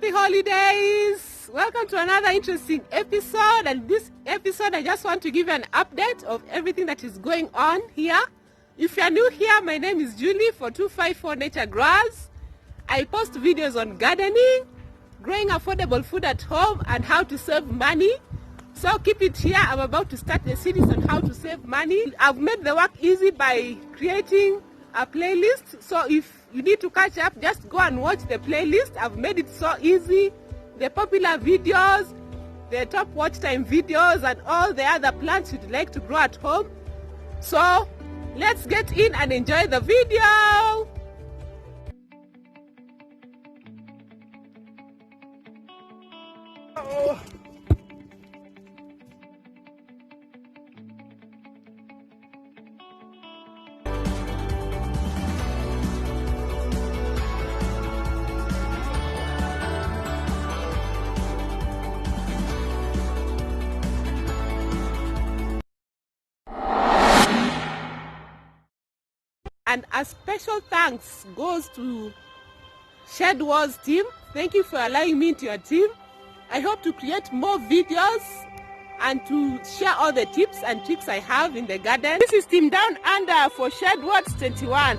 Happy holidays! Welcome to another interesting episode, and this episode I just want to give you an update of everything that is going on here. If you are new here, my name is Julie for 254 Nature Growers. I post videos on gardening, growing affordable food at home, and how to save money. So keep it here. I'm about to start the series on how to save money. I've made the work easy by creating a playlist. So if you need to catch up, just go and watch the playlist. I've made it so easy. The popular videos, the top watch time videos, and all the other plants you'd like to grow at home. So let's get in and enjoy the video. Oh. And a special thanks goes to Shed Wars team. Thank you for allowing me into your team. I hope to create more videos and to share all the tips and tricks I have in the garden. This is Team Down Under for Shed Wars 21.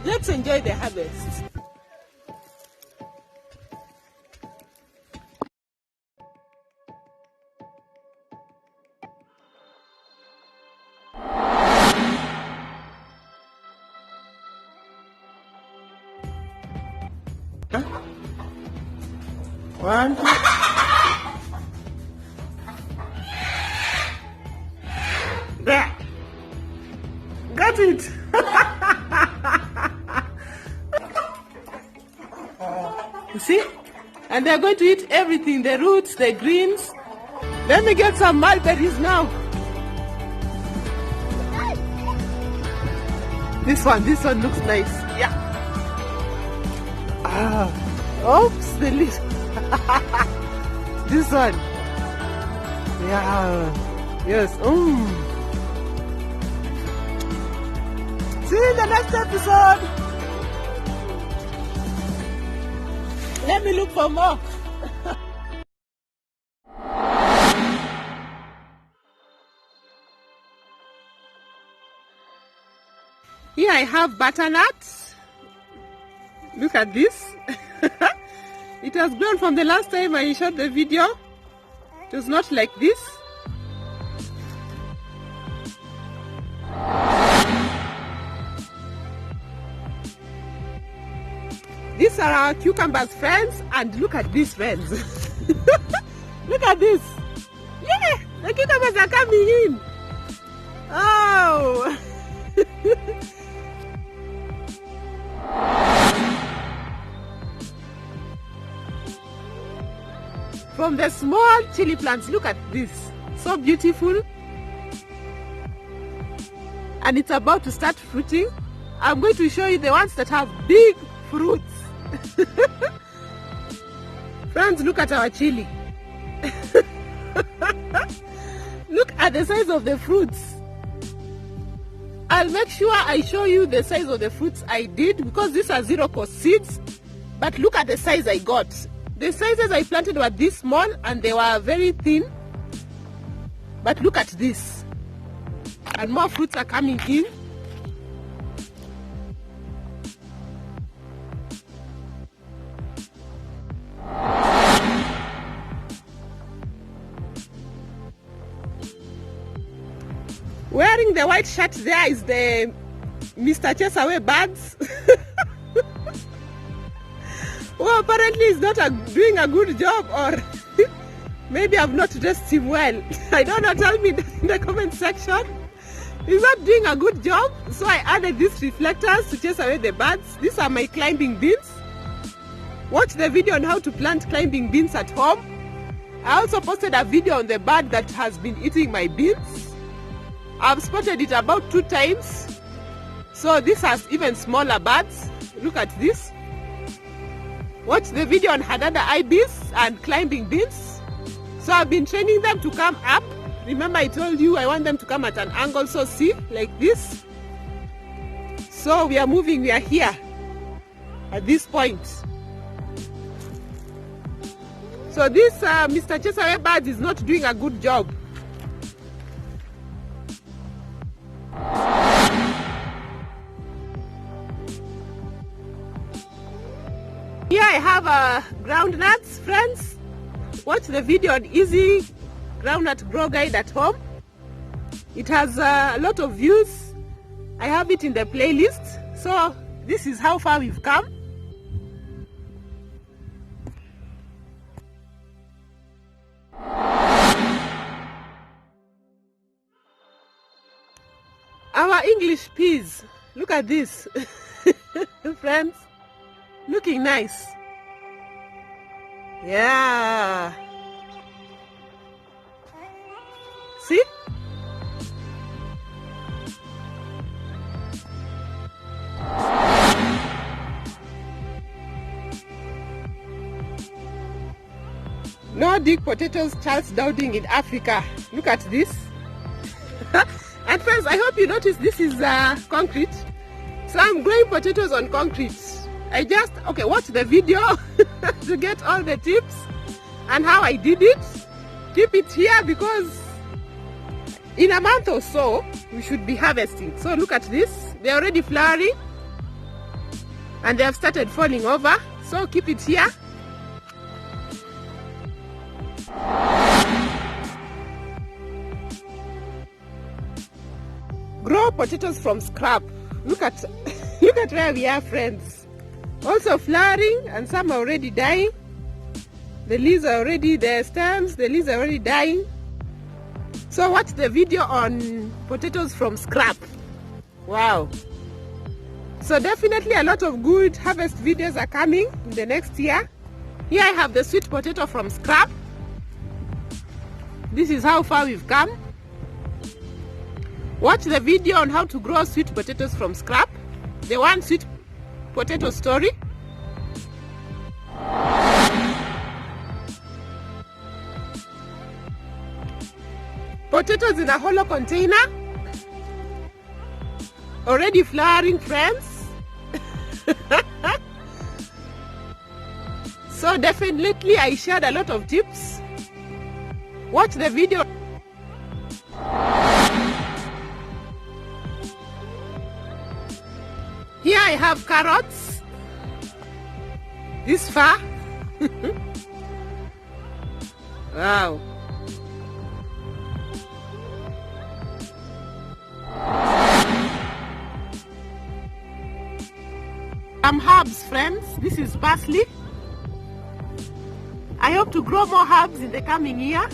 Let's enjoy the harvest. One, two. There. Got it. You see? And they're going to eat everything, the roots, the greens. Let me get some mulberries now. This one looks nice. Yeah. Oops, the leaf. This one. Yeah. Yes. See you in the next episode. Let me look for more. Here I have butternut. Look at this. It has grown from the last time I shot the video. It was not like this. These are our cucumbers, friends, and look at this, friends. Look at this. Yeah, the cucumbers are coming in. Oh. From the small chili plants, look at this. So beautiful. And it's about to start fruiting. I'm going to show you the ones that have big fruits. Friends, look at our chili. Look at the size of the fruits. I'll make sure I show you the size of the fruits I did, because these are 0-cost seeds. But look at the size I got. The sizes I planted were this small and they were very thin. But look at this. And more fruits are coming in. Wearing the white shirt there is the Mr. Chase Away birds. Well, apparently he's not doing a good job, or maybe I've not dressed him well. I don't know, tell me in the comment section. He's not doing a good job, so I added these reflectors to chase away the birds. These are my climbing beans. Watch the video on how to plant climbing beans at home. I also posted a video on the bird that has been eating my beans. I've spotted it about 2 times. So this has even smaller birds. Look at this. Watch the video on Hadada ibis and climbing beans. So I've been training them to come up. Remember I told you I want them to come at an angle, so see, like this. So we are moving, we are here at this point. So this Mr. Cheshire bird is not doing a good job. Here I have groundnuts, friends. Watch the video on Easy Groundnut Grow Guide at home. It has a lot of views. I have it in the playlist. So this is how far we've come. Our English peas. Look at this. Friends. Looking nice. Yeah. See? No dig potatoes, Charles Dowding in Africa. Look at this. And friends, I hope you notice this is concrete. So I'm growing potatoes on concrete. Okay, watch the video to get all the tips and how I did it. Keep it here because in a month or so, we should be harvesting. So look at this. They're already flowering and they have started falling over. So keep it here. Grow potatoes from scrap. Look at where we are, friends. Also flowering and some are already dying. The leaves are already, the stems, the leaves are already dying. So watch the video on potatoes from scrap. Wow. So definitely a lot of good harvest videos are coming in the next year. Here I have the sweet potato from scrap. This is how far we've come. Watch the video on how to grow sweet potatoes from scrap. The one sweet potato story. Potatoes in a hollow container. Already flowering, friends. So definitely I shared a lot of tips. Watch the video. Here I have carrots. This far. Wow. Some herbs, friends. This is parsley. I hope to grow more herbs in the coming year.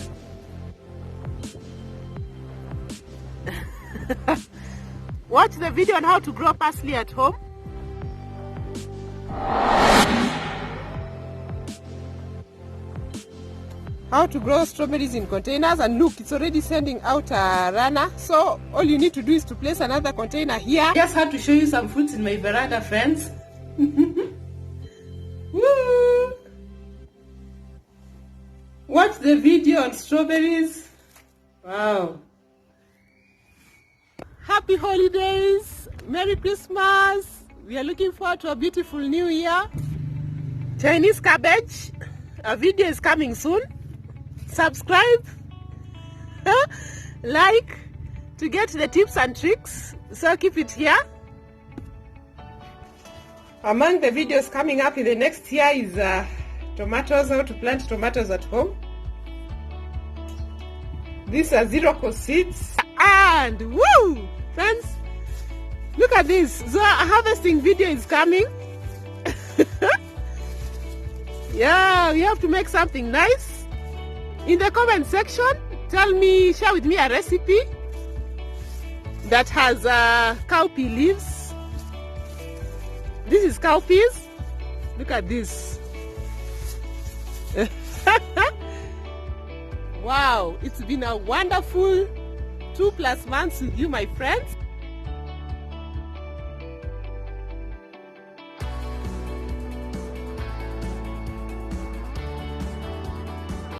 Watch the video on how to grow parsley at home. How to grow strawberries in containers, and look, it's already sending out a runner. So all you need to do is to place another container here. Just had to show you some fruits in my veranda, friends. Woo! Watch the video on strawberries. Wow. Happy holidays, Merry Christmas. We are looking forward to a beautiful new year. Chinese cabbage, a video is coming soon. Subscribe, like to get the tips and tricks. So keep it here. Among the videos coming up in the next year is tomatoes, how to plant tomatoes at home. These are zero seeds. And woo! Friends, look at this. So a harvesting video is coming. Yeah, we have to make something nice. In the comment section, share with me a recipe that has cowpea leaves. This is cowpeas. Look at this. Wow, it's been a wonderful 2+ months with you, my friends.